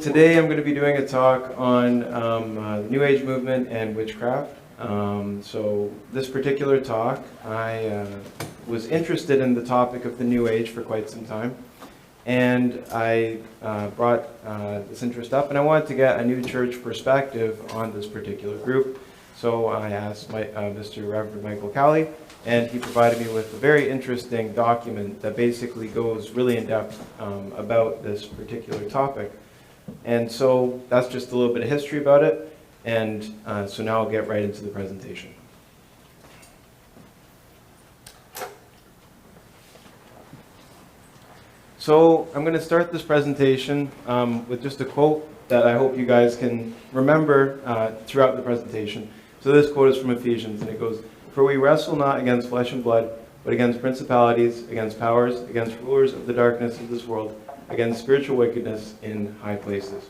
Today I'm going to be doing a talk on the New Age movement and witchcraft. So this particular talk, I was interested in the topic of the New Age for quite some time, and I brought this interest up, and I wanted to get a new church perspective on this particular group. So I asked Mr. Reverend Michael Cowley, and he provided me with a very interesting document that basically goes really in depth about this particular topic. And so that's just a little bit of history about it, and so now I'll get right into the presentation. So I'm going to start this presentation with just a quote that I hope you guys can remember throughout the presentation. So this quote is from Ephesians, and it goes, "For we wrestle not against flesh and blood, but against principalities, against powers, against rulers of the darkness of this world, against spiritual wickedness in high places."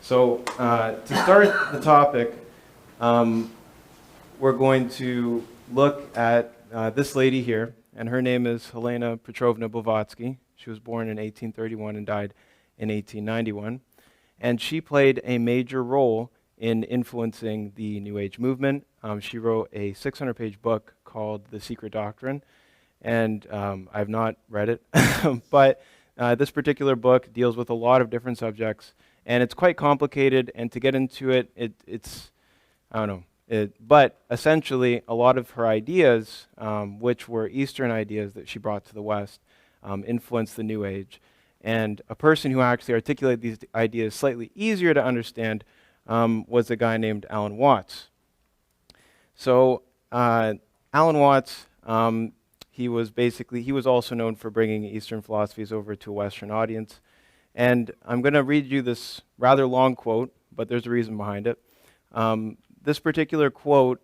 So to start the topic, we're going to look at this lady here, and her name is Helena Petrovna Blavatsky. She was born in 1831 and died in 1891. And she played a major role in influencing the New Age movement. She wrote a 600-page book called The Secret Doctrine, and I've not read it, but this particular book deals with a lot of different subjects, and it's quite complicated, and to get into it, it's, I don't know, but essentially a lot of her ideas, which were Eastern ideas that she brought to the West, influenced the New Age. And a person who actually articulated these ideas slightly easier to understand was a guy named Alan Watts. So Alan Watts, he was also known for bringing Eastern philosophies over to a Western audience. And I'm going to read you this rather long quote, but there's a reason behind it. This particular quote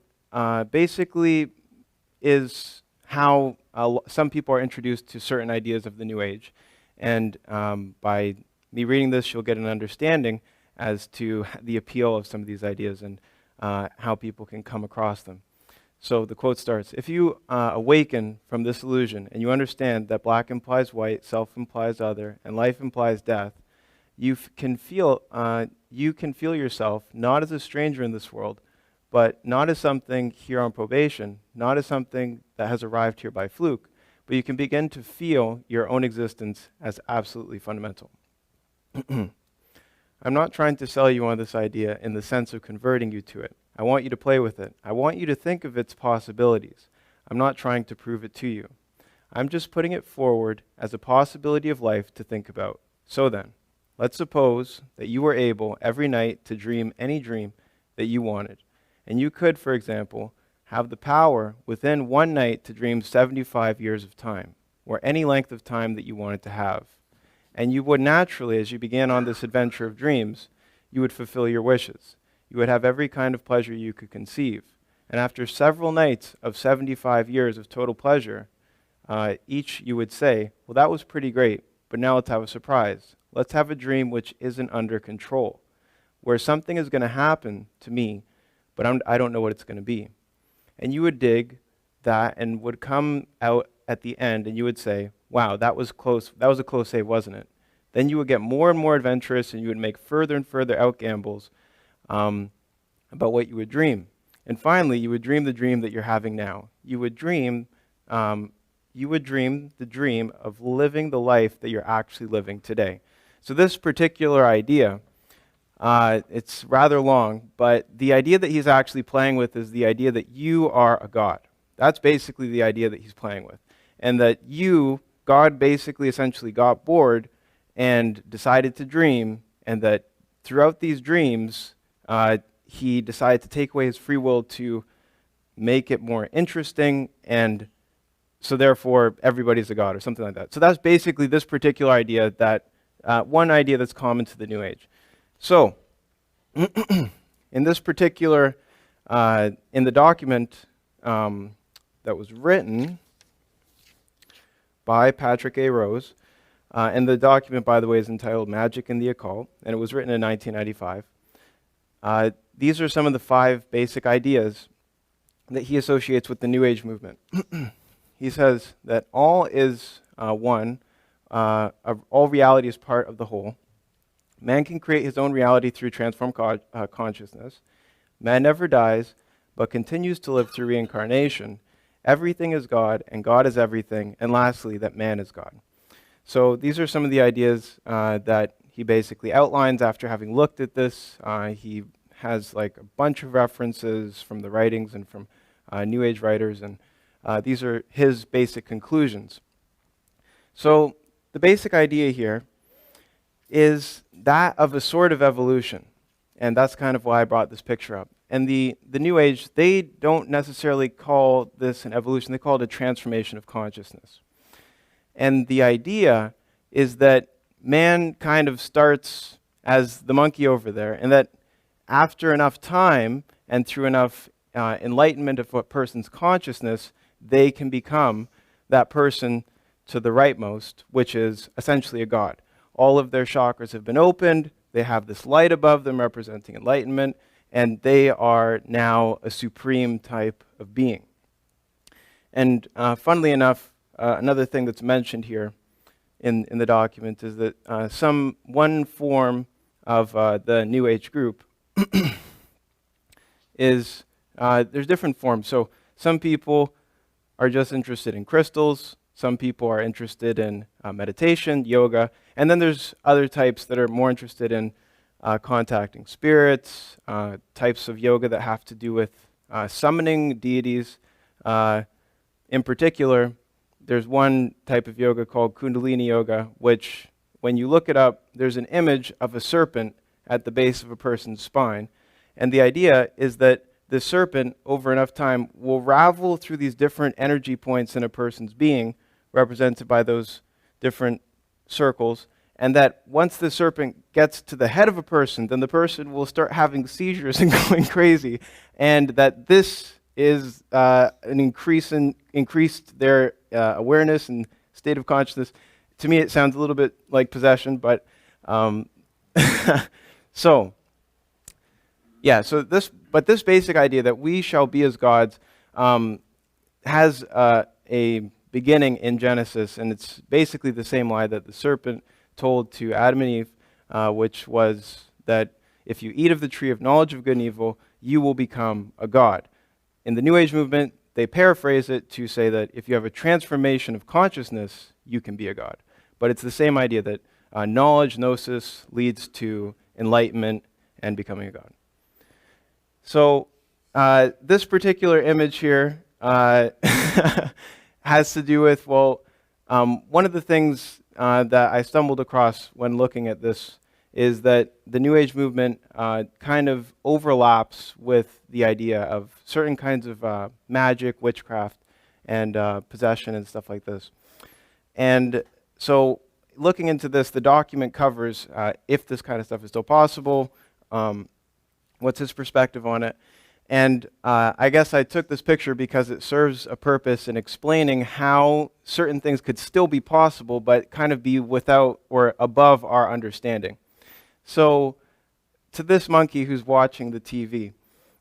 basically is how some people are introduced to certain ideas of the New Age. And by me reading this, you'll get an understanding as to the appeal of some of these ideas and how people can come across them. So the quote starts, "If you awaken from this illusion and you understand that black implies white, self implies other, and life implies death, you can feel yourself not as a stranger in this world, but not as something here on probation, not as something that has arrived here by fluke, but you can begin to feel your own existence as absolutely fundamental." I'm not trying to sell you on this idea in the sense of converting you to it. I want you to play with it. I want you to think of its possibilities. I'm not trying to prove it to you. I'm just putting it forward as a possibility of life to think about. So then, let's suppose that you were able every night to dream any dream that you wanted. And you could, for example, have the power within one night to dream 75 years of time, or any length of time that you wanted to have. And you would naturally, as you began on this adventure of dreams, you would fulfill your wishes. You would have every kind of pleasure you could conceive. And after several nights of 75 years of total pleasure, each you would say, well, that was pretty great, but now let's have a surprise. Let's have a dream which isn't under control, where something is going to happen to me, but I don't know what it's going to be. And you would dig that and would come out at the end and you would say, wow, that was close. That was a close save, wasn't it? Then you would get more and more adventurous and you would make further and further out gambles about what you would dream. And finally, you would dream the dream that you're having now. You would dream the dream of living the life that you're actually living today. So this particular idea, it's rather long, but the idea that he's actually playing with is the idea that you are a god. That's basically the idea that he's playing with. And that God basically essentially got bored and decided to dream, and that throughout these dreams, he decided to take away his free will to make it more interesting, and so therefore everybody's a god or something like that. So that's basically this particular idea, that one idea that's common to the New Age. So in this particular, in the document that was written by Patrick A. Rose, and the document, by the way, is entitled Magic and the Occult, and it was written in 1995. These are some of the 5 basic ideas that he associates with the New Age movement. He says that all is one, all reality is part of the whole, Man can create his own reality through transformed consciousness. Man never dies, but continues to live through reincarnation. Everything is God, and God is everything. And lastly, that man is God. So these are some of the ideas that he basically outlines after having looked at this. He has like a bunch of references from the writings and from New Age writers, and these are his basic conclusions. So the basic idea here is that of a sort of evolution, and that's kind of why I brought this picture up. And the New Age, they don't necessarily call this an evolution, they call it a transformation of consciousness. And the idea is that man kind of starts as the monkey over there, and that after enough time and through enough enlightenment of a person's consciousness, they can become that person to the rightmost, which is essentially a god. All of their chakras have been opened, they have this light above them representing enlightenment, and they are now a supreme type of being. And funnily enough, another thing that's mentioned here in the document is that one form of the New Age group is, there's different forms. So some people are just interested in crystals, some people are interested in meditation, yoga, and then there's other types that are more interested in contacting spirits, types of yoga that have to do with summoning deities. In particular, there's one type of yoga called Kundalini yoga, which when you look it up, there's an image of a serpent at the base of a person's spine. And the idea is that the serpent, over enough time, will ravel through these different energy points in a person's being, represented by those different circles, and that once the serpent gets to the head of a person, then the person will start having seizures and going crazy, and that this is an increased their awareness and state of consciousness. To me, it sounds a little bit like possession, but so this basic idea that we shall be as gods has a beginning in Genesis, and it's basically the same lie that the serpent told to Adam and Eve, which was that if you eat of the tree of knowledge of good and evil, you will become a god. In the New Age movement, they paraphrase it to say that if you have a transformation of consciousness, you can be a god. But it's the same idea that knowledge, gnosis, leads to enlightenment and becoming a god. So this particular image here has to do with, one of the things that I stumbled across when looking at this is that the New Age movement kind of overlaps with the idea of certain kinds of magic, witchcraft, and possession and stuff like this. And so looking into this, the document covers if this kind of stuff is still possible, what's his perspective on it. And I guess I took this picture because it serves a purpose in explaining how certain things could still be possible, but kind of be without or above our understanding. So to this monkey who's watching the TV,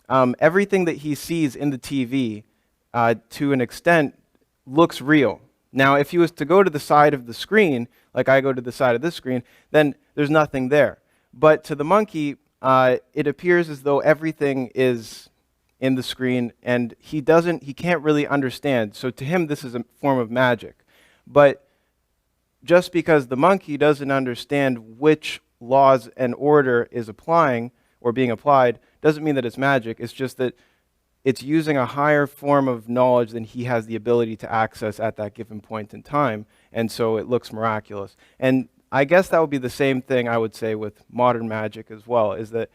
everything that he sees in the TV, to an extent, looks real. Now, if he was to go to the side of the screen, like I go to the side of this screen, then there's nothing there. But to the monkey, it appears as though everything is in the screen, and he can't really understand. So to him, this is a form of magic. But just because the monkey doesn't understand which laws and order is applying or being applied, doesn't mean that it's magic. It's just that it's using a higher form of knowledge than he has the ability to access at that given point in time, and so it looks miraculous. And I guess that would be the same thing I would say with modern magic as well, is that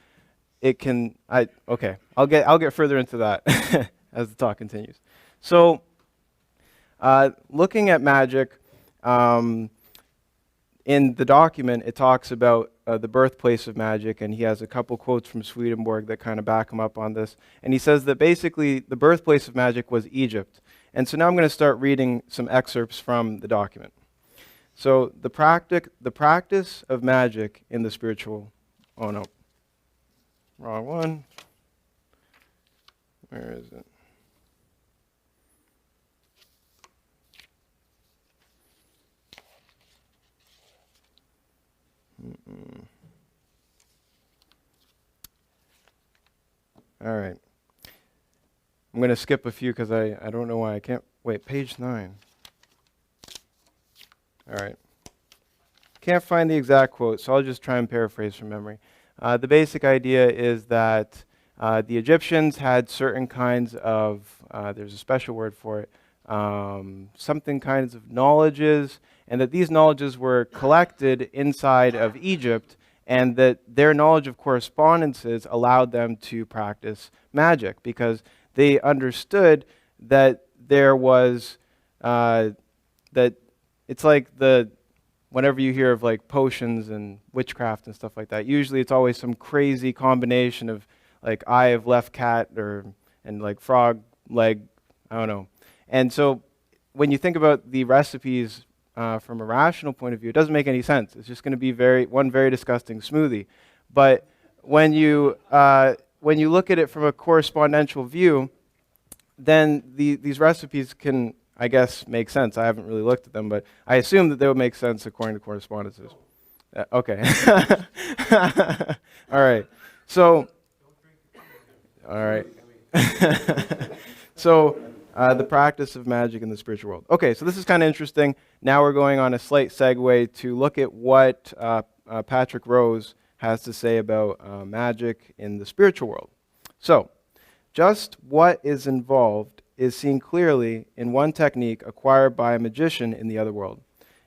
it can, I'll get further into that as the talk continues. So, looking at magic, in the document, it talks about the birthplace of magic, and he has a couple quotes from Swedenborg that kind of back him up on this. And he says that basically the birthplace of magic was Egypt. And so now I'm going to start reading some excerpts from the document. So the practice of magic in the spiritual, oh no, wrong one. Where is it? All right. I'm going to skip a few because I don't know why I can't. Wait, page 9. All right. Can't find the exact quote, so I'll just try and paraphrase from memory. The basic idea is that the Egyptians had certain kinds of, there's a special word for it, something kinds of knowledges, and that these knowledges were collected inside of Egypt, and that their knowledge of correspondences allowed them to practice magic because they understood that there was, that it's like whenever you hear of like potions and witchcraft and stuff like that, usually it's always some crazy combination of like eye of left cat and like frog leg, I don't know. And so when you think about the recipes from a rational point of view, it doesn't make any sense. It's just going to be one very disgusting smoothie. But when you look at it from a correspondential view, then these recipes can, I guess, make sense. I haven't really looked at them, but I assume that they would make sense according to correspondences. Okay. All right. So, all right. So, the practice of magic in the spiritual world. Okay, so this is kind of interesting. Now we're going on a slight segue to look at what Patrick Rose has to say about magic in the spiritual world. So, just what is involved is seen clearly in one technique acquired by a magician in the other world,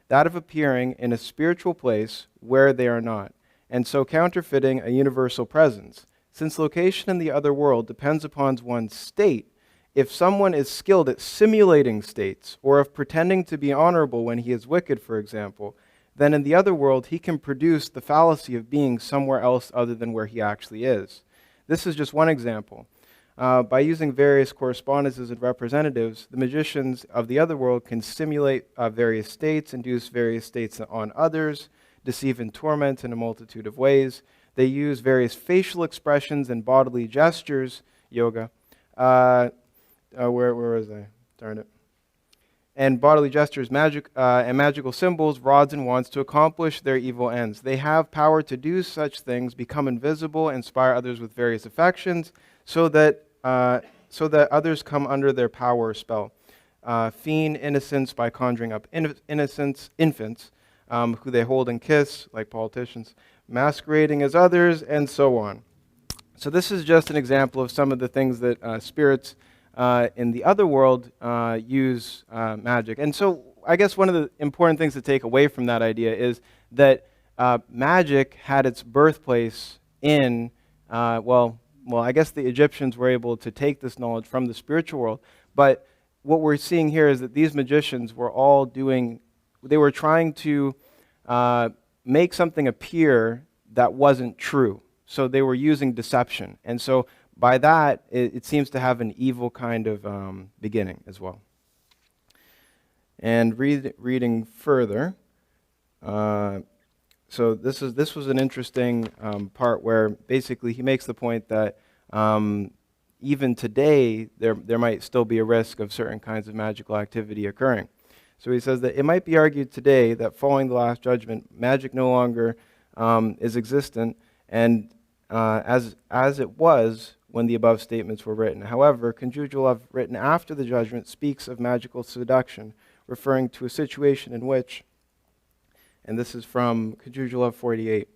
that of appearing in a spiritual place where they are not, and so counterfeiting a universal presence. Since location in the other world depends upon one's state, if someone is skilled at simulating states, or of pretending to be honorable when he is wicked, for example, then in the other world he can produce the fallacy of being somewhere else other than where he actually is. This is just one example. By using various correspondences and representatives, the magicians of the other world can simulate various states, induce various states on others, deceive and torment in a multitude of ways. They use various facial expressions and bodily gestures, yoga. Where was I? Darn it. And bodily gestures, and magical symbols, rods and wands to accomplish their evil ends. They have power to do such things, become invisible, inspire others with various affections, so that others come under their power or spell. Feign innocence by conjuring up infants, who they hold and kiss, like politicians, masquerading as others, and so on. So this is just an example of some of the things that spirits in the other world use magic. And so I guess one of the important things to take away from that idea is that magic had its birthplace in, well, I guess the Egyptians were able to take this knowledge from the spiritual world, but what we're seeing here is that these magicians were all they were trying to make something appear that wasn't true. So they were using deception. And so by that, it seems to have an evil kind of beginning as well. And reading further, so this was an interesting part where basically he makes the point that even today there might still be a risk of certain kinds of magical activity occurring. So he says that it might be argued today that following the Last Judgment, magic no longer is existent, and as it was when the above statements were written. However, Kujundulov, written after the judgment, speaks of magical seduction, referring to a situation in which, and this is from Kujundulov 48,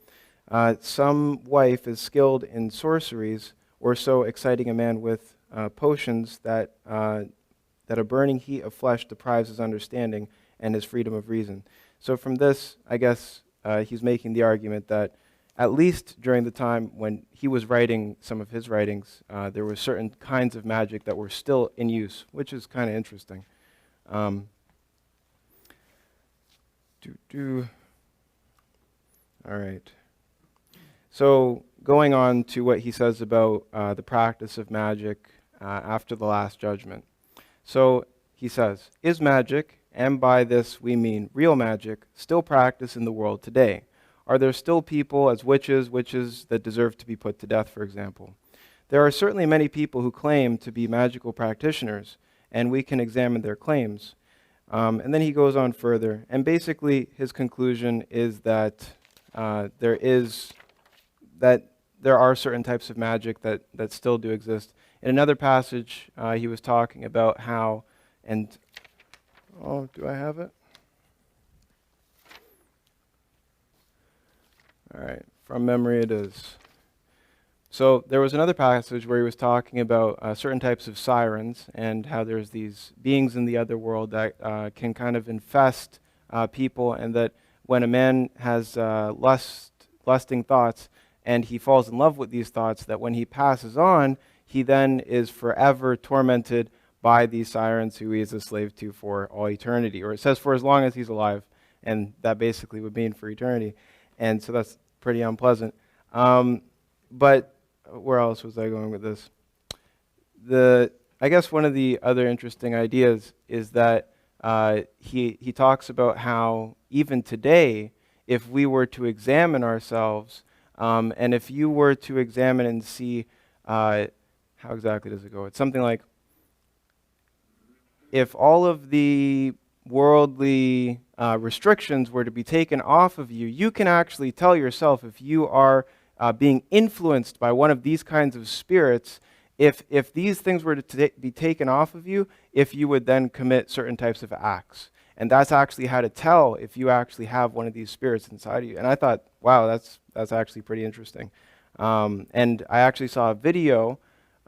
some wife is skilled in sorceries, or so exciting a man with potions that a burning heat of flesh deprives his understanding and his freedom of reason. So from this, I guess he's making the argument that at least during the time when he was writing some of his writings, there were certain kinds of magic that were still in use, which is kind of interesting. All right. So going on to what he says about the practice of magic after the Last Judgment. So he says, is magic, and by this we mean real magic, still practiced in the world today? Are there still people as witches that deserve to be put to death, for example? There are certainly many people who claim to be magical practitioners, and we can examine their claims. And then he goes on further, and basically his conclusion is that there there are certain types of magic that still do exist. In another passage, he was talking about how, and, oh, do I have it? All right, from memory it is. So there was another passage where he was talking about certain types of sirens and how there's these beings in the other world that can kind of infest people, and that when a man has lusting thoughts and he falls in love with these thoughts, that when he passes on, he then is forever tormented by these sirens who he is a slave to for all eternity. Or it says for as long as he's alive, and that basically would mean for eternity. And so that's pretty unpleasant. But where else was I going with this? I guess one of the other interesting ideas is that he talks about how even today, if we were to examine ourselves, and if you were to examine and see, how exactly does it go? It's something like, if all of the worldly restrictions were to be taken off of you, you can actually tell yourself if you are being influenced by one of these kinds of spirits, if these things were to be taken off of you, if you would then commit certain types of acts. And that's actually how to tell if you actually have one of these spirits inside of you. And I thought, wow, that's actually pretty interesting. And I actually saw a video,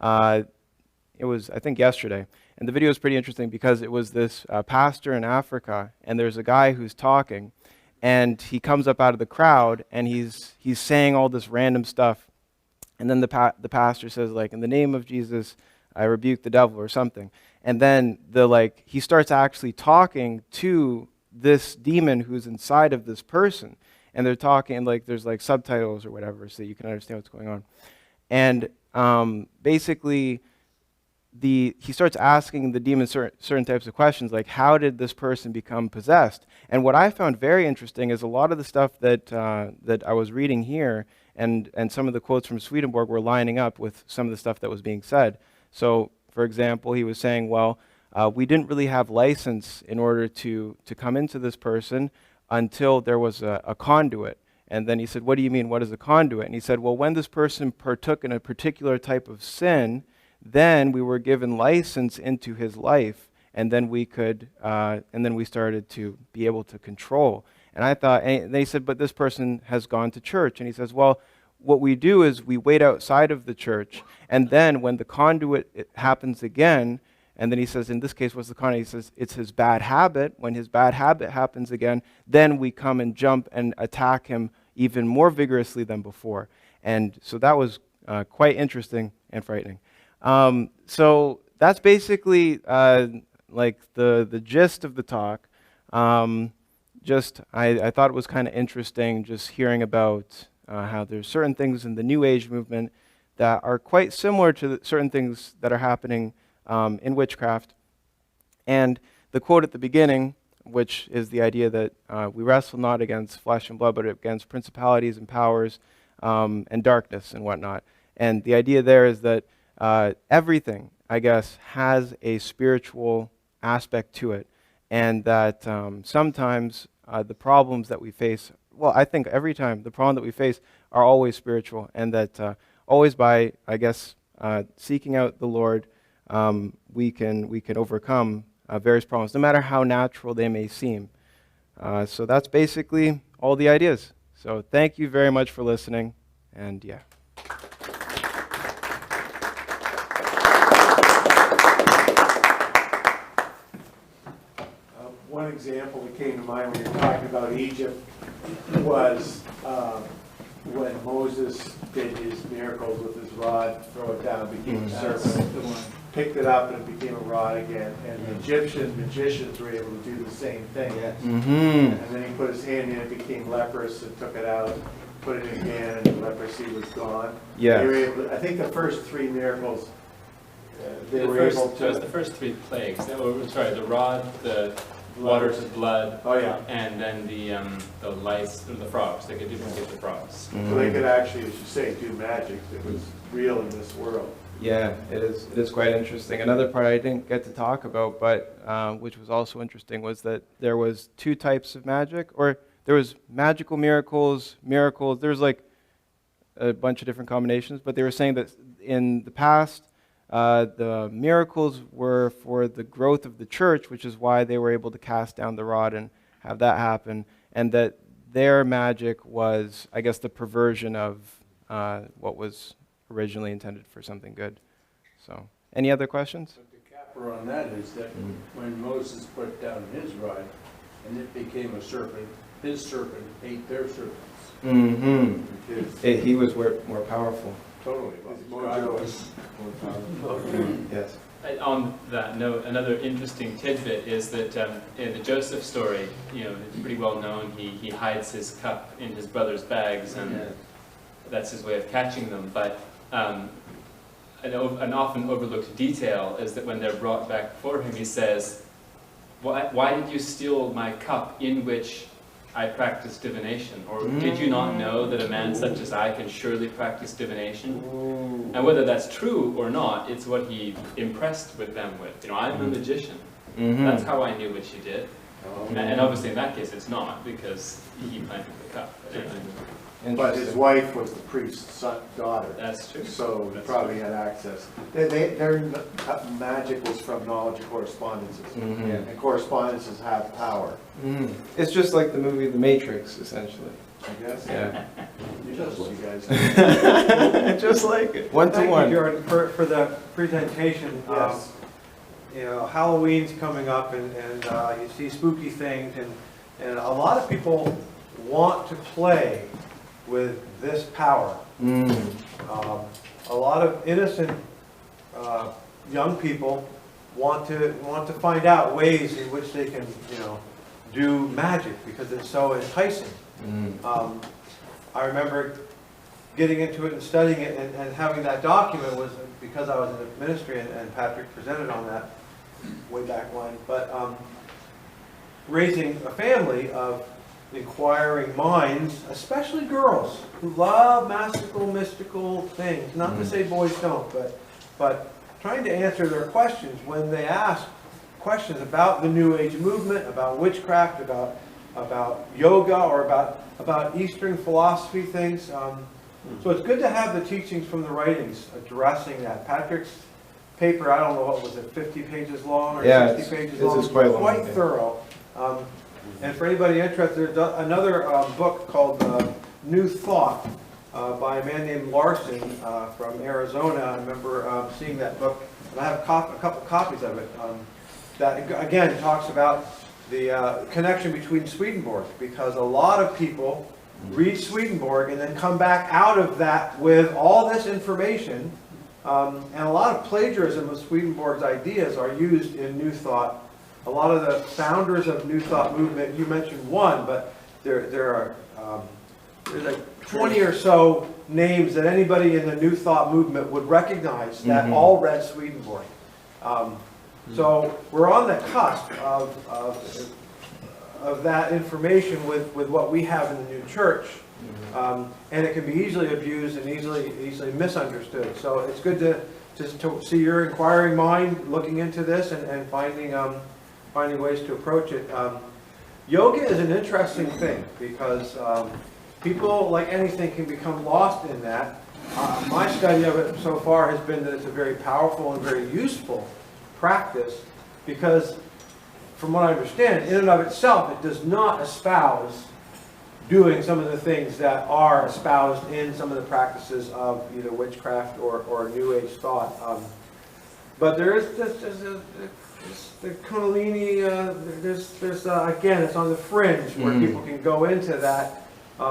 it was, I think, yesterday. And the video is pretty interesting because it was this pastor in Africa, and there's a guy who's talking, and he comes up out of the crowd, and he's saying all this random stuff. And then the pastor says, like, in the name of Jesus, I rebuke the devil or something. And then he starts actually talking to this demon who's inside of this person. And they're talking, and there's subtitles or whatever so that you can understand what's going on. And basically, he starts asking the demon certain types of questions, like how did this person become possessed? And what I found very interesting is a lot of the stuff that I was reading here and some of the quotes from Swedenborg were lining up with some of the stuff that was being said. So, for example, he was saying, well, we didn't really have license in order to come into this person until there was a conduit. And then he said, what do you mean, what is a conduit? And he said, well, when this person partook in a particular type of sin, then we were given license into his life, and then we started to be able to control. And I thought, and they said, but this person has gone to church. And he says, well, what we do is we wait outside of the church, and then when the conduit happens again, and then he says, in this case, what's the conduit? He says, it's his bad habit. When his bad habit happens again, then we come and jump and attack him even more vigorously than before. And so that was quite interesting and frightening. So that's basically the gist of the talk. I thought it was kind of interesting just hearing about how there's certain things in the New Age movement that are quite similar to certain things that are happening in witchcraft. And the quote at the beginning, which is the idea that we wrestle not against flesh and blood, but against principalities and powers and darkness and whatnot. And the idea there is that everything, I guess, has a spiritual aspect to it, and that sometimes the problems that we face, well, I think every time the problem that we face are always spiritual, and that always by, I guess, seeking out the Lord, we can overcome various problems, no matter how natural they may seem. So that's basically all the ideas. So thank you very much for listening, and yeah. One example that came to mind when you're talking about Egypt was when Moses did his miracles with his rod, throw it down, it became a serpent, picked it up and it became a rod again. And the Egyptian magicians were able to do the same thing. Yes. And then he put his hand in, it became leprous, and took it out, put it in again, and the leprosy was gone. Yeah. They were able to, I think the first three miracles, The first three plagues. The rod, the water to blood, and then the lice, the frogs. They could duplicate the frogs. so they could actually, as you say, do magic that was real in this world. Yeah, it is quite interesting. Another part I didn't get to talk about, but which was also interesting, was that there was two types of magic, or there was magical miracles. There's a bunch of different combinations, but they were saying that in the past, the miracles were for the growth of the church, which is why they were able to cast down the rod and have that happen, and that their magic was, I guess, the perversion of what was originally intended for something good. So, any other questions? But the capper on that is that when Moses put down his rod and it became a serpent, his serpent ate their serpents. Mm-hmm. He was more powerful. Totally. Yes. On that note, another interesting tidbit is that in the Joseph story, it's pretty well known, he hides his cup in his brother's bags, and that's his way of catching them. But an often overlooked detail is that when they're brought back for him, he says, why did you steal my cup in which I practice divination? Or did you not know that a man such as I can surely practice divination? And whether that's true or not, it's what he impressed with them with. I'm a magician. That's how I knew what she did. And obviously in that case it's not, because he planted the cup. But his wife was the priest's daughter. That's true. So he probably had access. Their magic was from knowledge correspondences. And correspondences have power. It's just like the movie The Matrix, essentially. I guess. Yeah. Just what you guys Just like it. Thank you, 1-to-1. Jordan, for the presentation. Yes. Halloween's coming up, and you see spooky things, and a lot of people want to play with this power. A lot of innocent young people want to find out ways in which they can, do magic because it's so enticing. I remember getting into it and studying it, and having that document was because I was in the ministry, and Patrick presented on that way back when. But raising a family of inquiring minds, especially girls who love mystical things. Not to say boys don't, but trying to answer their questions when they ask questions about the New Age movement, about witchcraft, about yoga, or about Eastern philosophy things. So it's good to have the teachings from the writings addressing that. Patrick's paper, I don't know, what was it, 50 pages long or 60 pages long? This is quite long. Quite thorough. And for anybody interested, there's another book called New Thought by a man named Larson from Arizona. I remember seeing that book, and I have a couple copies of it, that again talks about the connection between Swedenborg, because a lot of people read Swedenborg and then come back out of that with all this information, and a lot of plagiarism of Swedenborg's ideas are used in New Thought. A lot of the founders of New Thought movement, you mentioned one, but there are there's like 20 or so names that anybody in the New Thought movement would recognize that all read Swedenborg. So we're on the cusp of that information with what we have in the new church, and it can be easily abused and easily misunderstood. So it's good to just to see your inquiring mind looking into this and finding ways to approach it. Yoga is an interesting thing because people, like anything, can become lost in that. My study of it so far has been that it's a very powerful and very useful practice because, from what I understand, in and of itself, it does not espouse doing some of the things that are espoused in some of the practices of either witchcraft or New Age thought. But there is the Kundalini, there's again, it's on the fringe where people can go into that,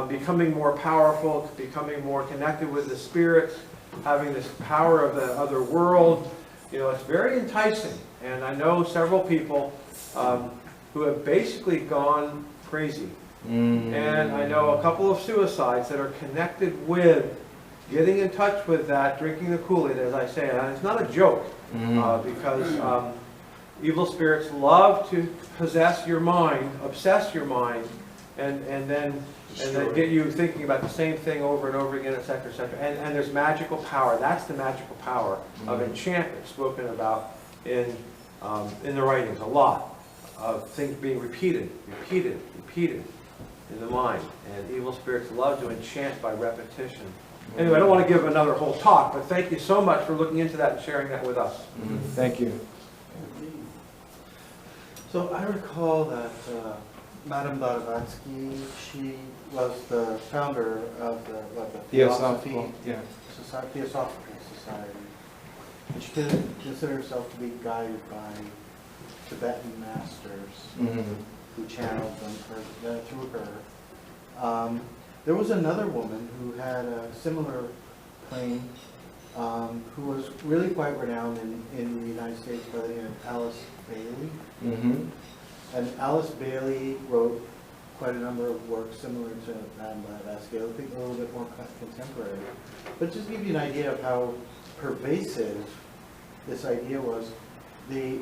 becoming more powerful, becoming more connected with the spirits, having this power of the other world. It's very enticing. And I know several people who have basically gone crazy. And I know a couple of suicides that are connected with getting in touch with that, drinking the Kool-Aid, as I say. And it's not a joke, because evil spirits love to possess your mind, obsess your mind, and then get you thinking about the same thing over and over again, etc., etc. And there's magical power. That's the magical power of enchantment spoken about in the writings. A lot of things being repeated in the mind. And evil spirits love to enchant by repetition. Anyway, I don't want to give another whole talk, but thank you so much for looking into that and sharing that with us. Thank you. So I recall that Madame Blavatsky, she was the founder of the Theosophical, yeah. Theosophical Society. And she considered herself to be guided by Tibetan masters who channeled them through her. There was another woman who had a similar claim, who was really quite renowned in the United States by the name of Alice Bailey. And Alice Bailey wrote quite a number of works similar to Madame Blavatsky, I think a little bit more contemporary. But just to give you an idea of how pervasive this idea was, the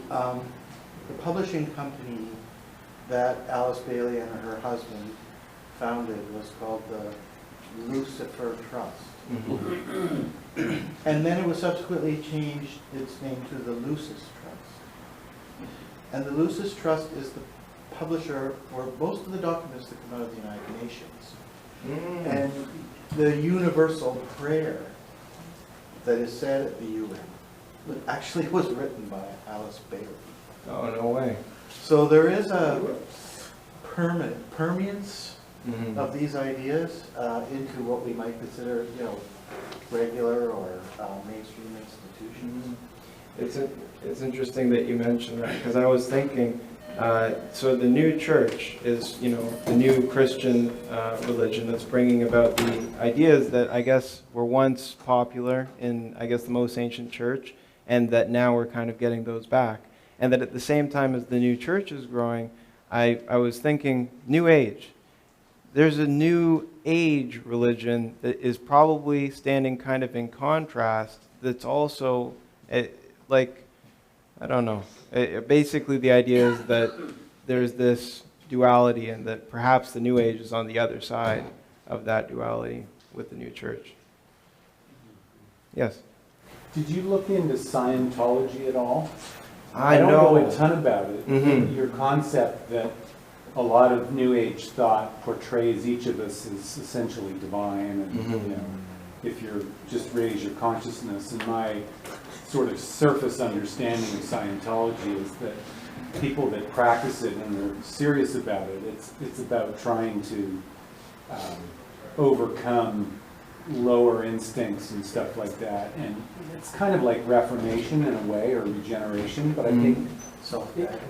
publishing company that Alice Bailey and her husband founded was called the Lucifer Trust. And then it was subsequently changed its name to the Lucis Trust. And the Lucis Trust is the publisher for most of the documents that come out of the United Nations. And the universal prayer that is said at the UN actually was written by Alice Bailey. Oh, no way. So there is a permeance of these ideas into what we might consider, regular or mainstream institutions. It's interesting that you mentioned that, because I was thinking, so the new church is, the new Christian religion that's bringing about the ideas that I guess were once popular in, I guess, the most ancient church, and that now we're kind of getting those back. And that at the same time as the new church is growing, I was thinking, New Age. There's a New Age religion that is probably standing kind of in contrast, that's also, I don't know. Basically, the idea is that there's this duality, and that perhaps the New Age is on the other side of that duality with the new church. Yes? Did you look into Scientology at all? I don't know know a ton about it. Your concept that a lot of New Age thought portrays each of us as essentially divine, and if you just raise your consciousness. And my sort of surface understanding of Scientology is that people that practice it and are serious about it, it's about trying to overcome lower instincts and stuff like that. And it's kind of like reformation in a way, or regeneration, but I think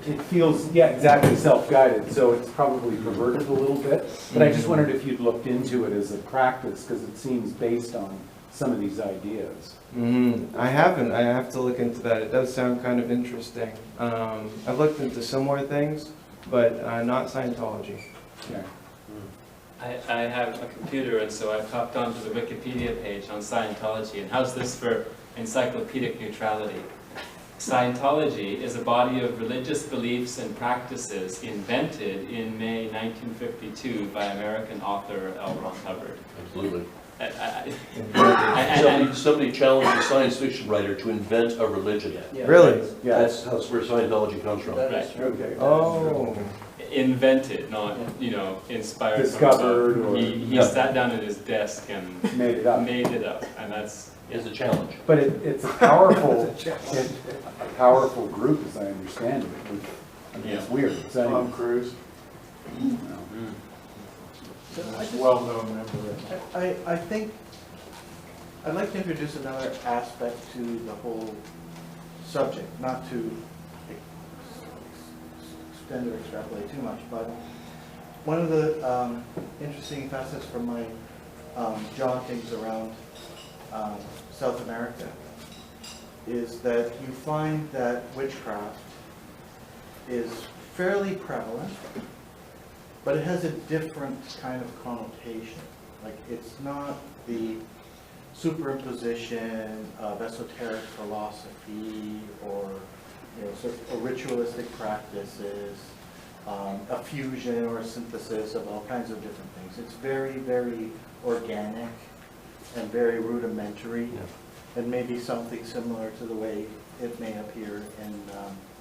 it feels, exactly, self-guided, so it's probably perverted a little bit. But I just wondered if you'd looked into it as a practice, because it seems based on some of these ideas. I haven't. I have to look into that. It does sound kind of interesting. I've looked into similar things, but not Scientology. Yeah. I have a computer, and so I've hopped onto the Wikipedia page on Scientology. And how's this for encyclopedic neutrality? Scientology is a body of religious beliefs and practices invented in May 1952 by American author L. Ron Hubbard. Absolutely. And Somebody challenged a science fiction writer to invent a religion. Really? Yeah. That's where Scientology comes from. right. Okay. Oh. Invented, not, inspired. Discovered, from or he sat down at his desk and made it up. made it up, and that's It's a challenge. But it's a powerful, a powerful group, as I understand it. It's weird. Tom Cruise. Well-known member. I think I'd like to introduce another aspect to the whole subject, not to extend or extrapolate too much, but one of the interesting facets from my jauntings around South America is that you find that witchcraft is fairly prevalent, but it has a different kind of connotation. Like, it's not the superimposition of esoteric philosophy or sort of ritualistic practices, a fusion or a synthesis of all kinds of different things. It's very, very organic and very rudimentary, and maybe something similar to the way it may appear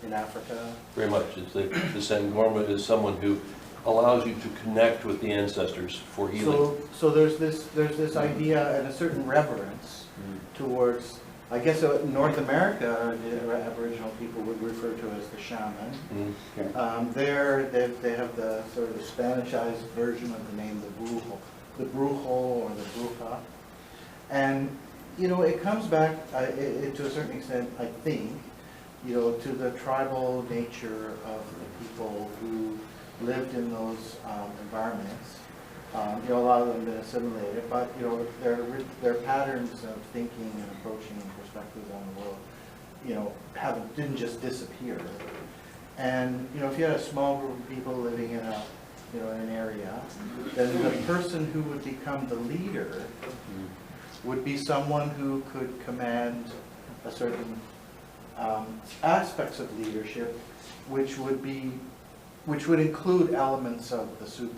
in Africa. Very much. The Sangorma is someone who allows you to connect with the ancestors for healing. So there's this idea and a certain reverence towards, I guess North America, the Aboriginal people would refer to as the shaman. They have the sort of Spanishized version of the name, the brujo or the bruja. And, you know, it comes back, to a certain extent, I think, you know, to the tribal nature of the people who lived in those environments. You know, a lot of them been assimilated, but, you know, their patterns of thinking and approaching and perspectives on the world, you know, didn't just disappear. And, you know, if you had a small group of people living in a, you know, in an area, then the person who would become the leader would be someone who could command a certain aspects of leadership, which would include elements of the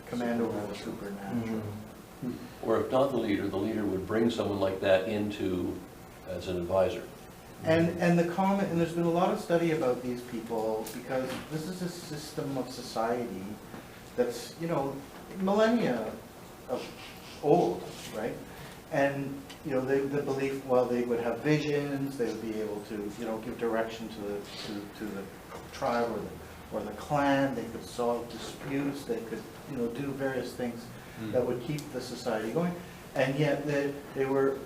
command over the supernatural. Or if not the leader would bring someone like that into as an advisor. And there's been a lot of study about these people, because this is a system of society that's, you know, millennia of old, right? And, you know, the belief, well, they would have visions, they would be able to, you know, give direction to the tribe or the clan, they could solve disputes, they could, you know, do various things that would keep the society going. And yet they were,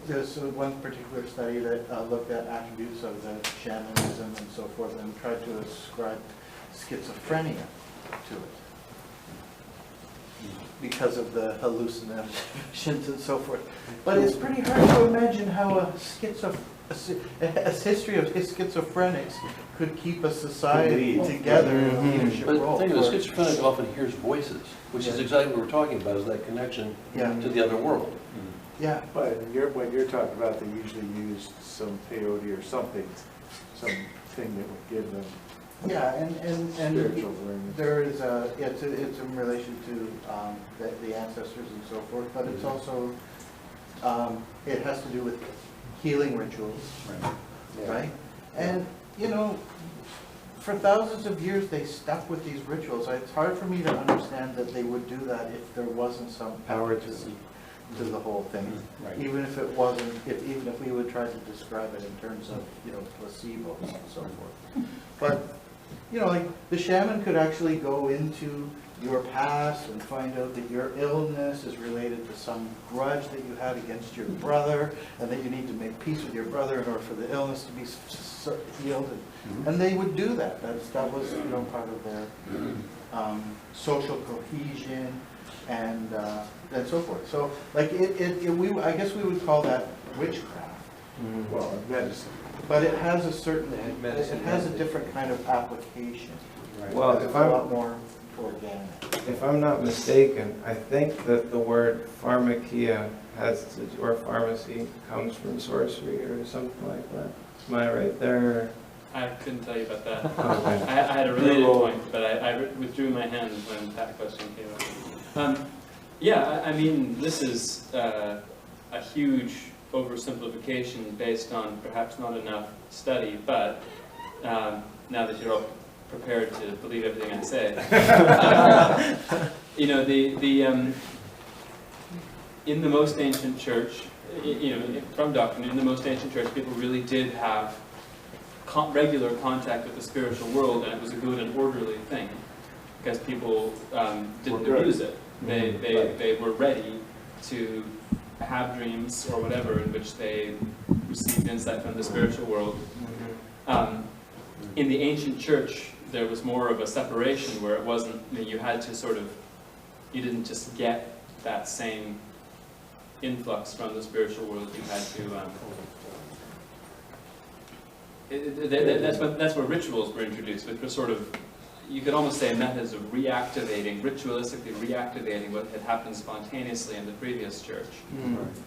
there's one particular study that looked at attributes of the shamanism and so forth and tried to ascribe schizophrenia to it, because of the hallucinations and so forth. But it's pretty hard to imagine how a history of schizophrenics could keep a society together in a leadership But the role. thing is, schizophrenic often hears voices, which is exactly what we're talking about, is that connection to the other world. Yeah. But when you're talking about, they usually use some peyote or something that would give them Yeah, and spiritual awareness. there is it's in relation to the ancestors and so forth, but it's also, it has to do with healing rituals, right? And, you know, for thousands of years they stuck with these rituals. It's hard for me to understand that they would do that if there wasn't some power to the whole thing. Even if it wasn't, even if we would try to describe it in terms of, you know, placebos and so forth. But, you know, like the shaman could actually go into your past and find out that your illness is related to some grudge that you had against your brother, and that you need to make peace with your brother in order for the illness to be healed. And they would do that. That was, you know, part of their social cohesion and so forth. So, like, I guess we would call that witchcraft. Well, medicine. But it has a certain, it has a different kind of application. Well, It's a lot more organic. If I'm not mistaken, I think that the word pharmakia or pharmacy comes from sorcery or something like that. Am I right there? I couldn't tell you about that. Okay. I had a related point, but I withdrew my hand when that question came up. Yeah, I mean, this is a huge oversimplification based on perhaps not enough study, but now that you're all prepared to believe everything I say, you know, in the most ancient church, you know, from doctrine, in the most ancient church, people really did have regular contact with the spiritual world, and it was a good and orderly thing, because people didn't abuse it. They were ready to have dreams or whatever in which they received insight from the spiritual world. In the ancient church, there was more of a separation where it wasn't, you had to sort of, you didn't just get that same influx from the spiritual world. You had to, that's where rituals were introduced, which were sort of, you could almost say, methods of ritualistically reactivating what had happened spontaneously in the previous church.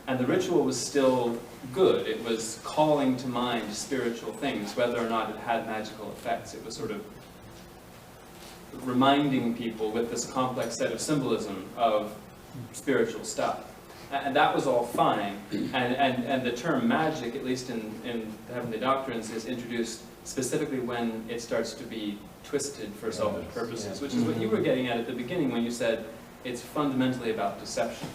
And the ritual was still good. It was calling to mind spiritual things, whether or not it had magical effects. It was sort of reminding people with this complex set of symbolism of spiritual stuff. And that was all fine. And the term magic, at least in the Heavenly Doctrines, is introduced specifically when it starts to be twisted for selfish purposes, which is what you were getting at the beginning when you said it's fundamentally about deception.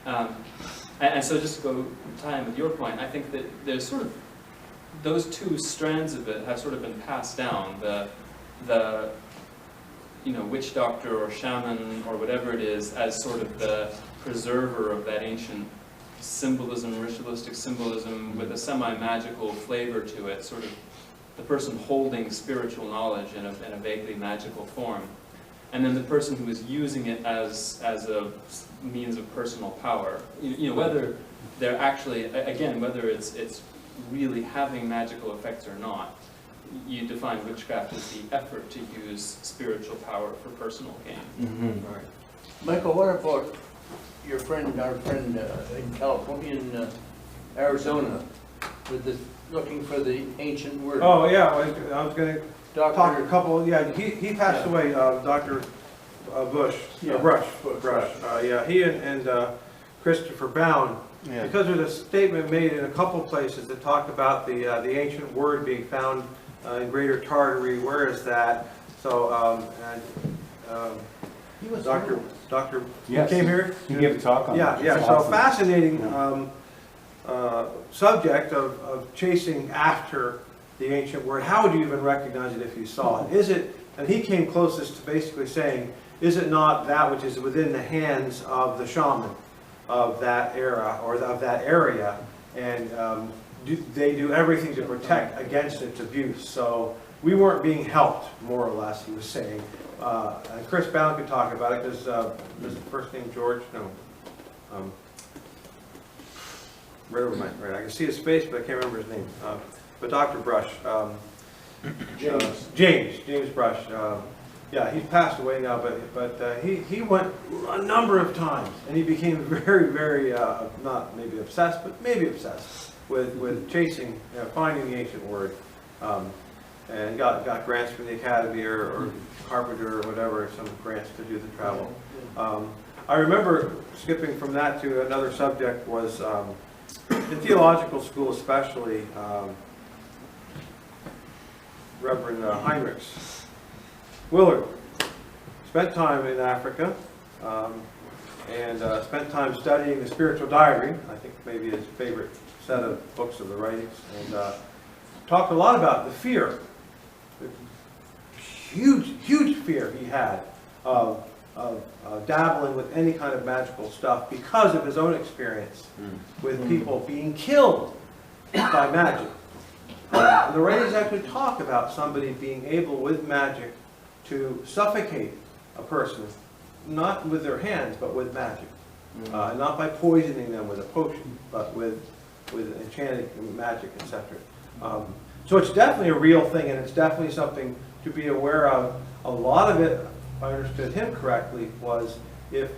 And so just to go tie in with your point, I think that there's sort of, those two strands of it have sort of been passed down. The witch doctor or shaman or whatever it is as sort of the preserver of that ancient symbolism, ritualistic symbolism with a semi-magical flavor to it, sort of the person holding spiritual knowledge in a vaguely magical form. And then the person who is using it as a means of personal power. Whether they're actually, again, whether it's really having magical effects or not, you define witchcraft as the effort to use spiritual power for personal gain. Right. Michael, what about our friend in California, in Arizona, with the looking for the ancient word? Oh, yeah, I was going to talk a couple, he passed away, Dr. Brush. He and Christopher Bound, because there's a statement made in a couple places that talk about the ancient word being found in Greater Tartary. Where is that? So, He was Dr. Yes. came here? He gave a talk on that. Yeah, It's so awesome. fascinating subject of chasing after the ancient word. How would you even recognize it if you saw it? Is it, and he came closest to basically saying, is it not that which is within the hands of the shaman of that era or of that area, and they do everything to protect against its abuse? So we weren't being helped, more or less, he was saying. And Chris Bound could talk about it, because is the first name George? No. Right, I can see his face, but I can't remember his name. But Dr. Brush, James Brush, he's passed away now, but he went a number of times, and he became very, very, not maybe obsessed, but maybe obsessed with chasing, finding the ancient word, and got grants from the Academy or Carpenter or whatever, some grants to do the travel. I remember skipping from that to another subject was, in theological school especially, Reverend Heinrichs Willard spent time in Africa and spent time studying the spiritual diary, I think maybe his favorite set of books of the writings, and talked a lot about the fear, the huge fear he had of dabbling with any kind of magical stuff because of his own experience with people being killed by magic. And the writings actually talk about somebody being able with magic to suffocate a person, not with their hands, but with magic. Not by poisoning them with a potion, but with enchanted magic, etc. So it's definitely a real thing, and it's definitely something to be aware of. A lot of it, if I understood him correctly, was if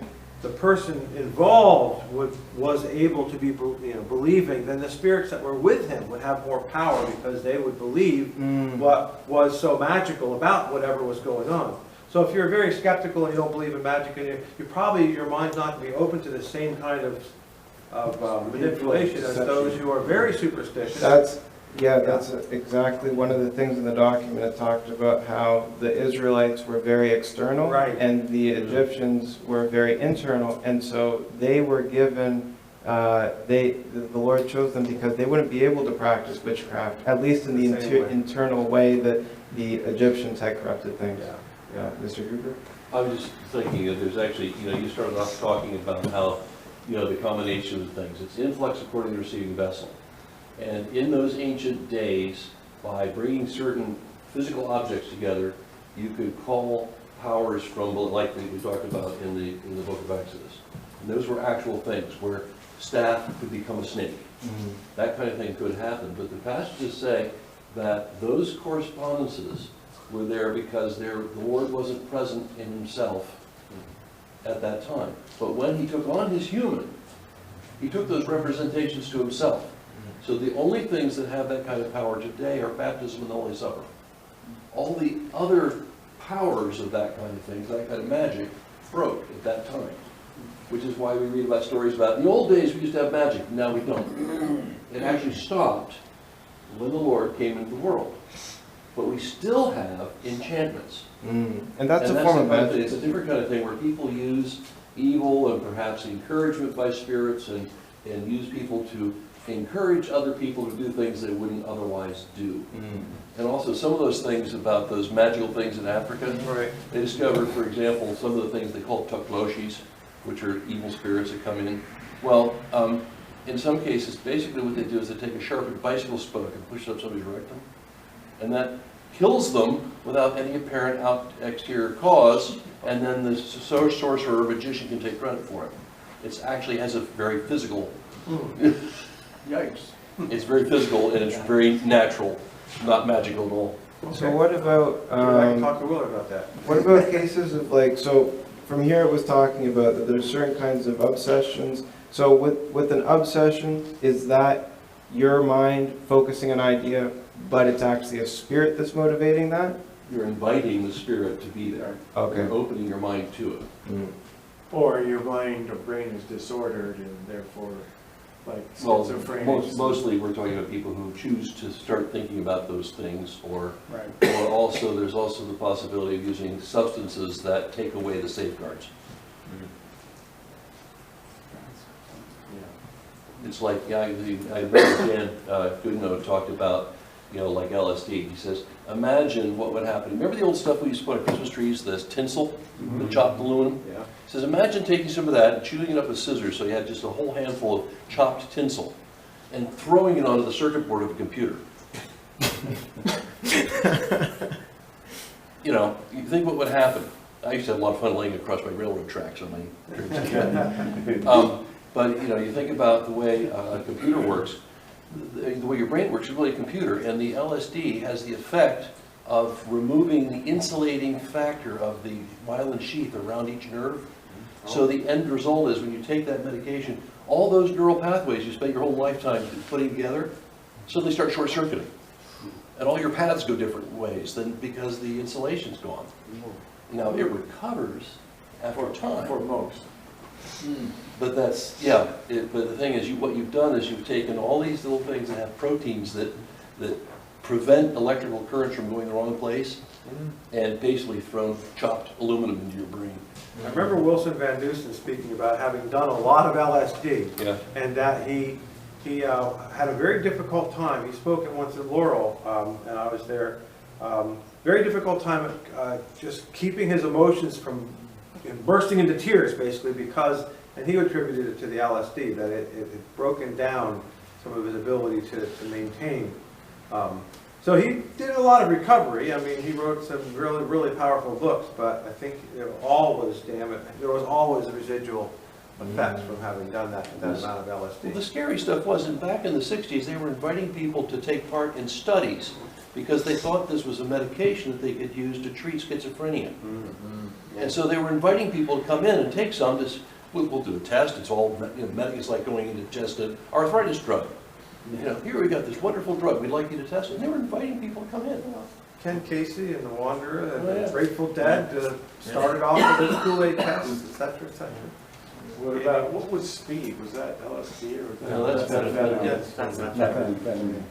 the person involved was able to be believing, then the spirits that were with him would have more power because they would believe what was so magical about whatever was going on. So if you're very skeptical and you don't believe in magic, and your mind's not going to be open to the same kind of manipulation as those who are very superstitious. That's exactly one of the things in the document. It talked about how the Israelites were very external, and the Egyptians were very internal, and so they were given, the Lord chose them because they wouldn't be able to practice witchcraft, at least in the internal way that the Egyptians had corrupted things. Mr. Cooper? I was just thinking that there's actually, you started off talking about how, the combination of things. It's influx according to the receiving vessel. And in those ancient days, by bringing certain physical objects together, you could call powers from, like we talked about in the book of Exodus. And those were actual things, where staff could become a snake. That kind of thing could happen. But the passages say that those correspondences were there because the Lord wasn't present in himself at that time. But when he took on his human, he took those representations to himself. So the only things that have that kind of power today are baptism and the Holy Supper. All the other powers of that kind of things, that kind of magic, broke at that time. which is why we read about stories about, in the old days we used to have magic, now we don't. It actually stopped when the Lord came into the world. But we still have enchantments. And that's a form of magic. It's a different kind of thing where people use evil and perhaps encouragement by spirits and use people to encourage other people to do things they wouldn't otherwise do. And also some of those things about those magical things in Africa, Right. they discovered, for example, some of the things they call tukloshis, which are evil spirits that come in. Well, in some cases, basically what they do is they take a sharpened bicycle spoke and push it up somebody's rectum, and that kills them without any apparent exterior cause, and then the sorcerer or magician can take credit for it. It actually has a very physical, Yikes. it's very physical and it's very natural, not magical at all. So what about, I can talk to Willard about that. what about cases of like, so from here it was talking about that there's certain kinds of obsessions. So with an obsession, is that your mind focusing an idea, but it's actually a spirit that's motivating that? You're inviting the spirit to be there. Okay. You're opening your mind to it. Or your mind or brain is disordered and therefore, like Well, schizophrenia. mostly we're talking about people who choose to start thinking about those things, or Right. also there's also the possibility of using substances that take away the safeguards. It's like, I remember Dan Goodnow talked about, like LSD. He says, imagine what would happen. Remember the old stuff we used to put on Christmas trees, this tinsel, the chopped aluminum? Yeah. He says, imagine taking some of that and chewing it up with scissors so you had just a whole handful of chopped tinsel and throwing it onto the circuit board of a computer. You think what would happen. I used to have a lot of fun laying across my railroad tracks on my dreams. But you think about the way a computer works, the way your brain works is really a computer, and the LSD has the effect of removing the insulating factor of the myelin sheath around each nerve. So the end result is when you take that medication, all those neural pathways you spent your whole lifetime putting together, suddenly start short-circuiting. And all your paths go different ways than because the insulation's gone. Now, it recovers after time. For most. But that's, but the thing is, what you've done is you've taken all these little things that have proteins that prevent electrical currents from going the wrong place, and basically thrown chopped aluminum into your brain. I remember Wilson Van Dusen speaking about having done a lot of LSD, Yeah. and that he had a very difficult time. He spoke at once at Laurel, and I was there. Very difficult time just keeping his emotions from bursting into tears, basically, because, and he attributed it to the LSD, that it had broken down some of his ability to maintain. So he did a lot of recovery. I mean, he wrote some really, really powerful books, but I think there was always residual effects from having done that amount of LSD. Well, the scary stuff was, back in the 60s, they were inviting people to take part in studies because they thought this was a medication that they could use to treat schizophrenia. And so they were inviting people to come in and take some. We'll do a test. It's all, it's like going in to test an arthritis drug. Here we got this wonderful drug. We'd like you to test it. And they were inviting people to come in. Ken Casey and the Wanderer and the Grateful Dead started off with the Kool-Aid tests, etc., etc. What was speed? Was that LSD or was that? No, that's methamphetamine. Yes. Methamphetamine.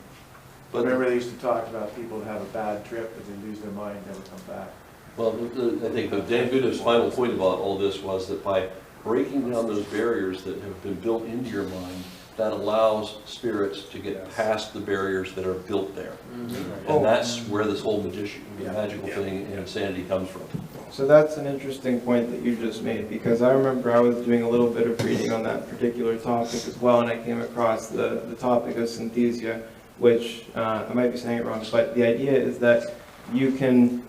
But Remember they used to talk about people that have a bad trip and they lose their mind, never come back. Well, I think Dan Goodnow's final point about all this was that by breaking down those barriers that have been built into your mind, that allows spirits to get past the barriers that are built there. And that's where this whole magical thing and insanity comes from. So that's an interesting point that you just made, because I remember I was doing a little bit of reading on that particular topic as well, and I came across the topic of synesthesia, which I might be saying it wrong, but the idea is that you can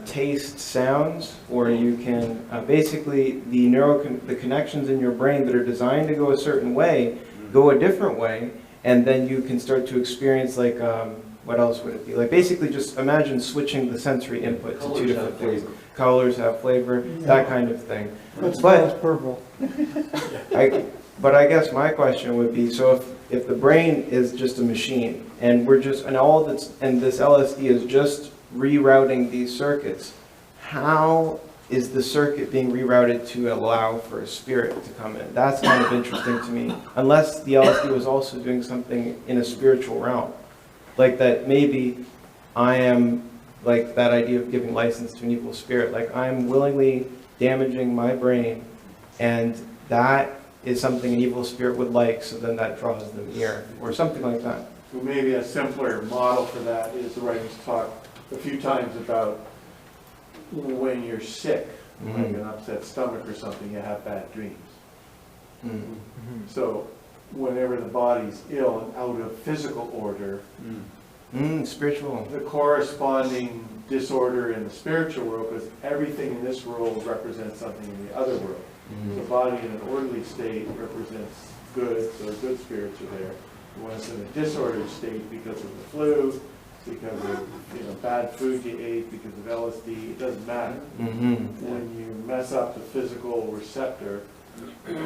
taste sounds, or you can basically the connections in your brain that are designed to go a certain way go a different way, and then you can start to experience like what else would it be? Like basically just imagine switching the sensory input to two different things. Colors have flavor, that kind of thing. But purple. But I guess my question would be, so if the brain is just a machine, and this LSD is just rerouting these circuits, how is the circuit being rerouted to allow for a spirit to come in? That's kind of interesting to me. Unless the LSD was also doing something in a spiritual realm. Like that maybe I am, like that idea of giving license to an evil spirit. Like I'm willingly damaging my brain, and that is something an evil spirit would like, so then that draws them near, or something like that. So maybe a simpler model for that is the writings talk a few times about when you're sick, like an upset stomach or something, you have bad dreams. So whenever the body's ill and out of physical order, Spiritual. the corresponding disorder in the spiritual world, because everything in this world represents something in the other world. The body in an orderly state represents good, so good spirits are there. When it's in a disordered state because of the flu, because of bad food you ate, because of LSD, it doesn't matter. When you mess up the physical receptor,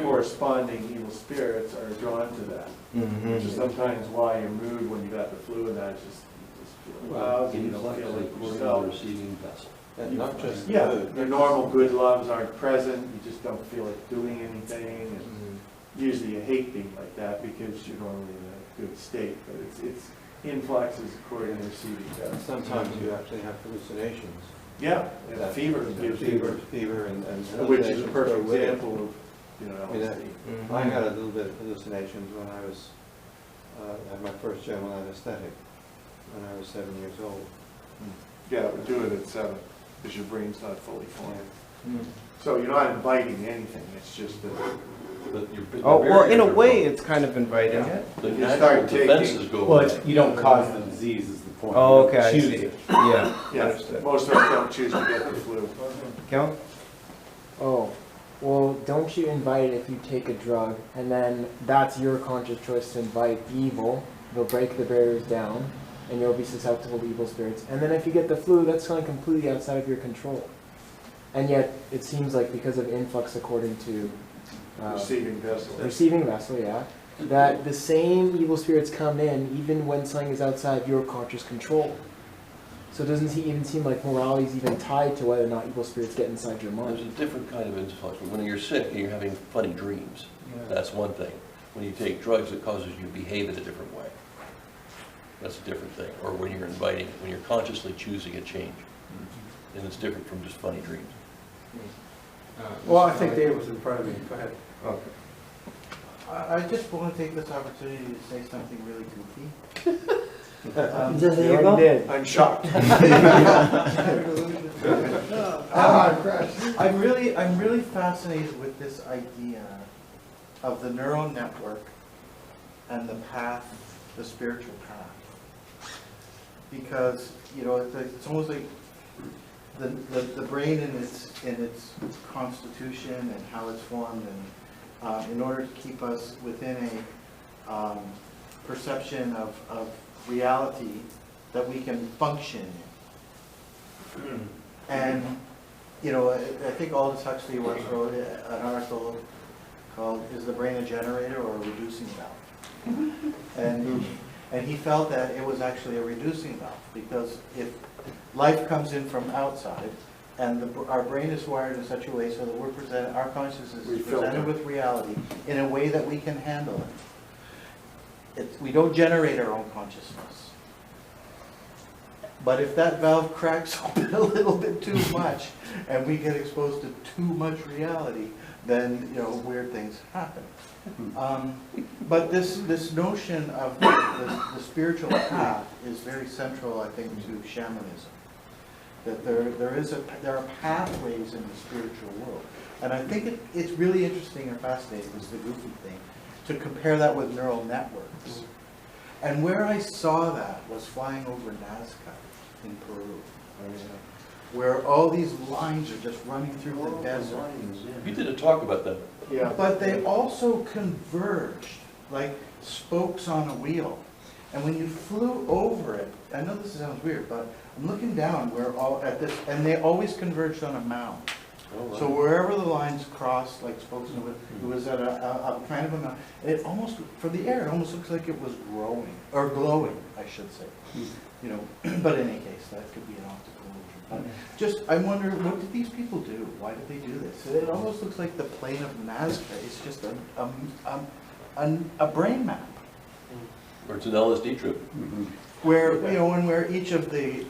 corresponding evil spirits are drawn to that. Which is sometimes why your mood when you got the flu and that just feel lousy, you don't feel like according to the yourself. receiving vessel. And not just Yeah, good. your normal good loves aren't present, you just don't feel like doing anything. And usually you hate being like that because you're normally in a good state, but it's influxes according to receiving vessel. Sometimes you actually have hallucinations. Yeah, and That- fever gives fever. Fever and Which is a hallucinations perfect go with it. example of, LSD. I had a little bit of hallucinations when I was, had my first general anesthetic, when I was 7 years old. Yeah, but do it at 7, because your brain's not fully formed. So you're not inviting anything, it's just that But your Oh, well, in a barriers are way, broken. it's kind of inviting it. The you natural start taking- defenses go Well, away. you don't cause the disease is the point. Oh, You okay, don't I choose see. it. Yeah, yeah, understood. most of us don't choose to get the flu. Kel? Oh, well, don't you invite it if you take a drug, and then that's your conscious choice to invite evil. They'll break the barriers down, and you'll be susceptible to evil spirits. And then if you get the flu, that's going completely outside of your control. And yet, it seems like because of influx, according to Receiving vessel. receiving vessel, yeah, that the same evil spirits come in even when something is outside your conscious control. So it doesn't even seem like morality is even tied to whether or not evil spirits get inside your There's mind. a different kind of influx. When you're sick and you're having funny dreams, that's one thing. When you take drugs, it causes you to behave in a different way. That's a different thing. Or when you're inviting, when you're consciously choosing a change. And it's different from just funny dreams. Well, I think Dave was in front of me, go ahead. Okay. I just want to take this opportunity to say something really goofy. You already did. I'm shocked. I'm really fascinated with this idea of the neural network and the path, the spiritual path. Because, it's almost like the brain in its constitution and how it's formed, and in order to keep us within a perception of reality that we can function in. And, I think Aldous Huxley once wrote an article called "Is the Brain a Generator or a Reducing Valve?" And he felt that it was actually a reducing valve, because if life comes in from outside, and our brain is wired in such a way so that our consciousness We is filter. presented with reality in a way that we can handle it. We don't generate our own consciousness. But if that valve cracks open a little bit too much, and we get exposed to too much reality, then weird things happen. But this notion of the spiritual path is very central, I think, to shamanism. That there are pathways in the spiritual world, and I think it's really interesting and fascinating. Is the goofy thing to compare that with neural networks, and where I saw that was flying over Nazca in Peru, where all these lines are just running through the desert. You did a talk about that. Yeah. But they also converged like spokes on a wheel. And when you flew over it, I know this sounds weird, but I'm looking down where all at this, and they always converged on a mound. So wherever the lines crossed, like Spokesman, it was at a kind of amount. It almost, for the air, it almost looks like it was growing, or glowing, I should say. You know, but in any case, that could be an optical illusion. But just, I wonder, what did these people do? Why did they do this? It almost looks like the plane of Nazca is just a brain map. Or it's an LSD trip. Where, you know, and where each of the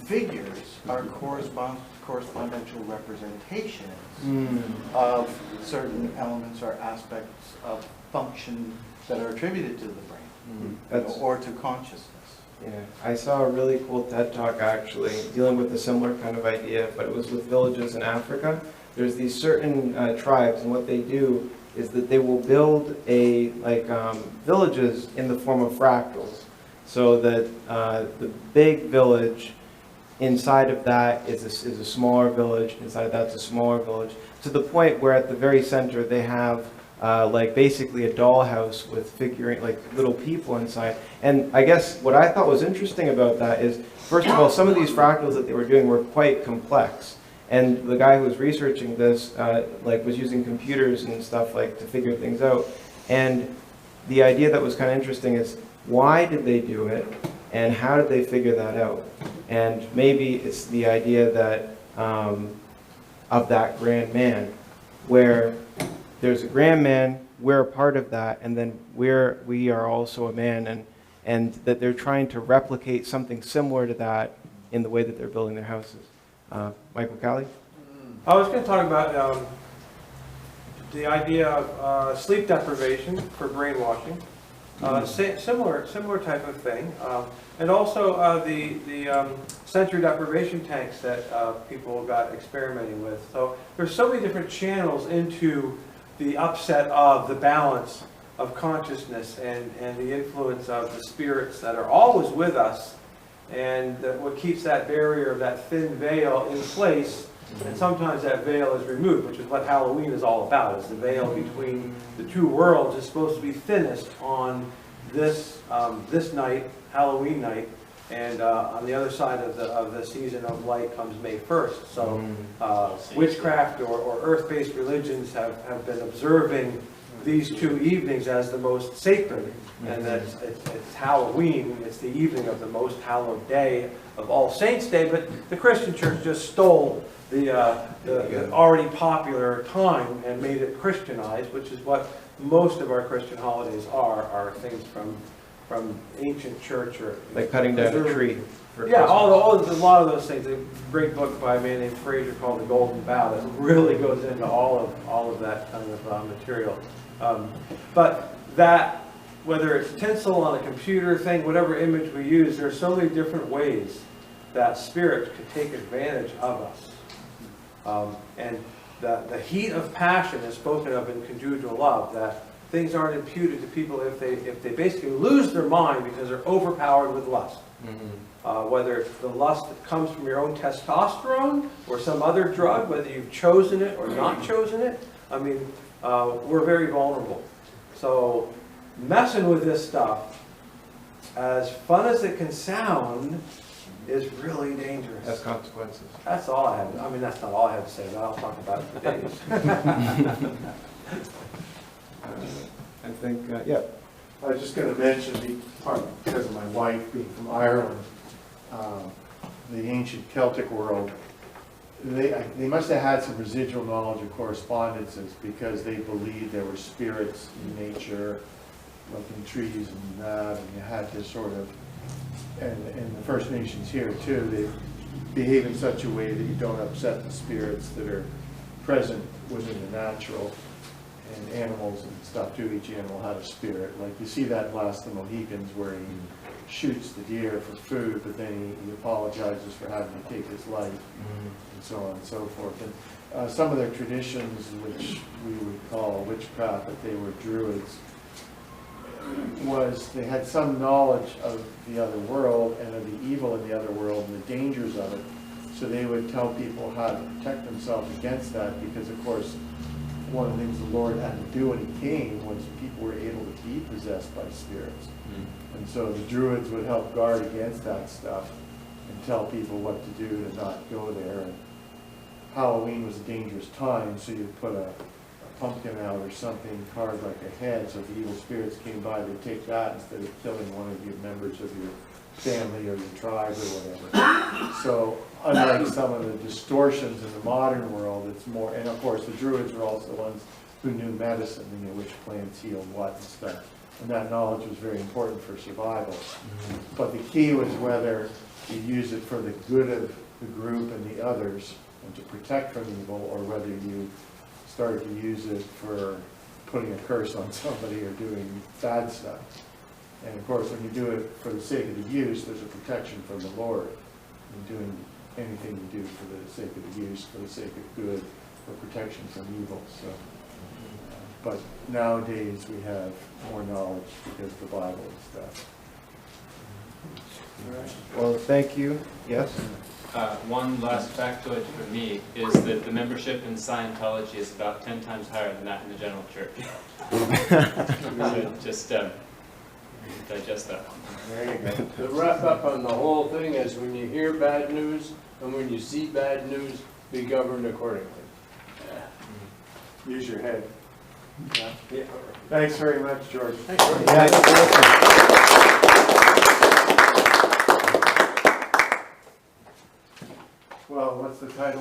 figures are correspondential representations of certain elements or aspects of function that are attributed to the brain, you know, or to consciousness. Yeah, I saw a really cool TED Talk actually dealing with a similar kind of idea, but it was with villages in Africa. There's these certain tribes, and what they do is that they will build villages in the form of fractals, so that the big village, inside of that is a smaller village, inside of that's a smaller village, to the point where at the very center they have basically a dollhouse with figurine, like little people inside. And I guess what I thought was interesting about that is, first of all, some of these fractals that they were doing were quite complex. And the guy who was researching this was using computers and stuff to figure things out. And the idea that was kind of interesting is, why did they do it, and how did they figure that out? And maybe it's the idea that of that grand man, where there's a grand man, we're a part of that, and then we are also a man, and that they're trying to replicate something similar to that in the way that they're building their houses. Michael Callie? I was going to talk about the idea of sleep deprivation for brainwashing. Similar type of thing. And also the sensory deprivation tanks that people got experimenting with. So there's so many different channels into the upset of the balance of consciousness and the influence of the spirits that are always with us, and what keeps that barrier, that thin veil in place, and sometimes that veil is removed, which is what Halloween is all about, is the veil between the two worlds is supposed to be thinnest on this night, Halloween night, and on the other side of the season of light comes May 1st. So witchcraft or earth-based religions have been observing these two evenings as the most sacred, and that it's Halloween, it's the evening of the most hallowed day of All Saints' Day, but the Christian church just stole the already popular time and made it Christianized, which is what most of our Christian holidays are things from ancient church, or like cutting down a tree. Yeah, a lot of those things. A great book by a man named Fraser called The Golden Bough that really goes into all of that kind of material. But that, whether it's tinsel on a computer thing, whatever image we use, there are so many different ways that spirits could take advantage of us. And the heat of passion is spoken of in conjugal love, that things aren't imputed to people if they basically lose their mind because they're overpowered with lust. Whether it's the lust that comes from your own testosterone or some other drug, whether you've chosen it or not chosen it, I mean, we're very vulnerable. So messing with this stuff, as fun as it can sound, is really dangerous. Has consequences. That's all I have. I mean, that's not all I have to say, but I'll talk about it for days. I think, yeah. I was just going to mention, because of my wife being from Ireland, the ancient Celtic world, they must have had some residual knowledge of correspondences, because they believed there were spirits in nature, like in trees and that, and you had this sort of, and the First Nations here too, they behave in such a way that you don't upset the spirits that are present within the natural. And animals and stuff too, each animal had a spirit. Like you see that in Last of the Mohicans, where he shoots the deer for food, but then he apologizes for having to take his life, and so on and so forth. And some of their traditions, which we would call witchcraft, but they were Druids, was they had some knowledge of the other world and of the evil in the other world and the dangers of it. So they would tell people how to protect themselves against that, because of course one of the things the Lord had to do when he came was people were able to be possessed by spirits. And so the Druids would help guard against that stuff and tell people what to do to not go there. Halloween was a dangerous time, so you'd put a pumpkin out or something carved like a head, so if the evil spirits came by, they'd take that instead of killing one of your members of your family or your tribe or whatever. So unlike some of the distortions in the modern world, it's more, and of course the Druids were also the ones who knew medicine, you know, which plants healed what and stuff. And that knowledge was very important for survival. But the key was whether you use it for the good of the group and the others and to protect from evil, or whether you started to use it for putting a curse on somebody or doing bad stuff. And of course, when you do it for the sake of the use, there's a protection from the Lord in doing anything you do for the sake of the use, for the sake of good, or protection from evil. So, but nowadays we have more knowledge because of the Bible and stuff. All right. Well, thank you. Yes? One last factoid for me is that the membership in Scientology is about 10 times higher than that in the general church. So just digest that one. There you go. The wrap up on the whole thing is when you hear bad news and when you see bad news, be governed accordingly. Use your head. Yeah. Thanks very much, George. Well, what's the title?